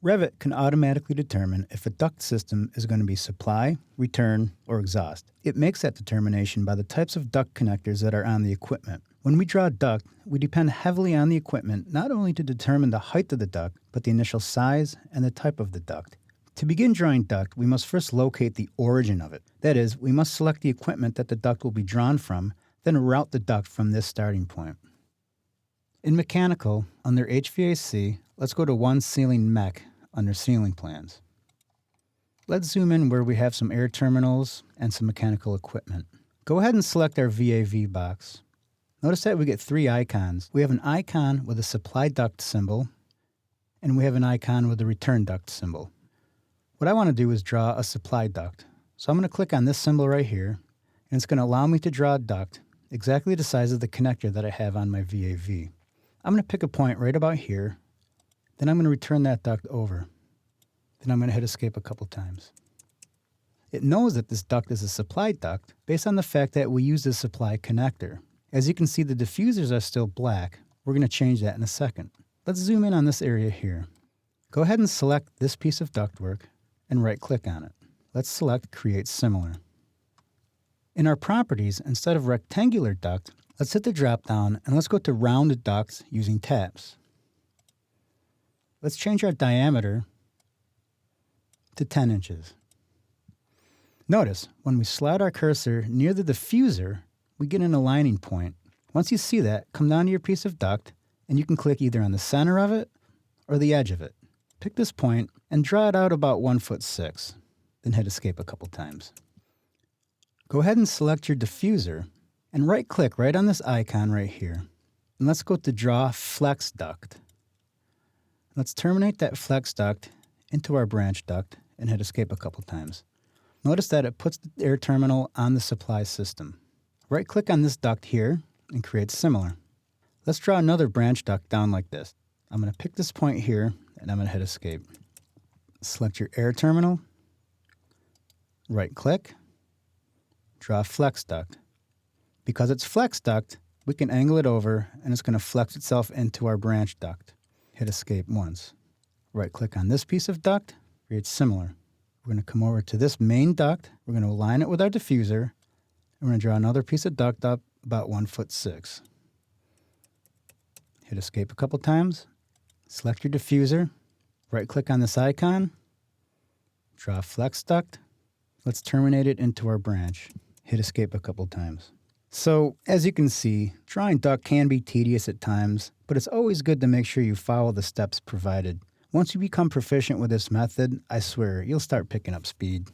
Revit can automatically determine if a duct system is going to be supply, return, or exhaust. It makes that determination by the types of duct connectors that are on the equipment. When we draw a duct, we depend heavily on the equipment not only to determine the height of the duct, but the initial size and the type of the duct. To begin drawing duct, we must first locate the origin of it. That is, we must select the equipment that the duct will be drawn from, then route the duct from this starting point. In mechanical, under HVAC, let's go to One Ceiling Mech under Ceiling Plans. Let's zoom in where we have some air terminals and some mechanical equipment. Go ahead and select our VAV box. Notice that we get three icons. We have an icon with a supply duct symbol, and we have an icon with a return duct symbol. What I want to do is draw a supply duct. So I'm going to click on this symbol right here, and it's going to allow me to draw a duct exactly the size of the connector that I have on my VAV. I'm going to pick a point right about here, then I'm going to return that duct over. Then I'm going to hit escape a couple times. It knows that this duct is a supply duct based on the fact that we use the supply connector. As you can see, the diffusers are still black. We're going to change that in a second. Let's zoom in on this area here. Go ahead and select this piece of ductwork and right-click on it. Let's select Create Similar. In our properties, instead of rectangular duct, let's hit the drop-down and let's go to round ducts using tabs. Let's change our diameter to 10 inches. Notice, when we slide our cursor near the diffuser, we get an aligning point. Once you see that, come down to your piece of duct, and you can click either on the center of it or the edge of it. Pick this point and draw it out about 1'6", then hit escape a couple times. Go ahead and select your diffuser, and right-click right on this icon right here. And let's go to Draw Flex Duct. Let's terminate that flex duct into our branch duct and hit escape a couple times. Notice that it puts the air terminal on the supply system. Right-click on this duct here and create Similar. Let's draw another branch duct down like this. I'm going to pick this point here and I'm going to hit escape. Select your air terminal, right-click, draw flex duct. Because it's flex duct, we can angle it over and it's going to flex itself into our branch duct. Hit escape once. Right-click on this piece of duct, create Similar. We're going to come over to this main duct, we're going to align it with our diffuser, and we're going to draw another piece of duct up about 1'6". Hit escape a couple times, select your diffuser, right-click on this icon, draw flex duct. Let's terminate it into our branch. Hit escape a couple times. So, as you can see, drawing duct can be tedious at times, but it's always good to make sure you follow the steps provided. Once you become proficient with this method, I swear, you'll start picking up speed.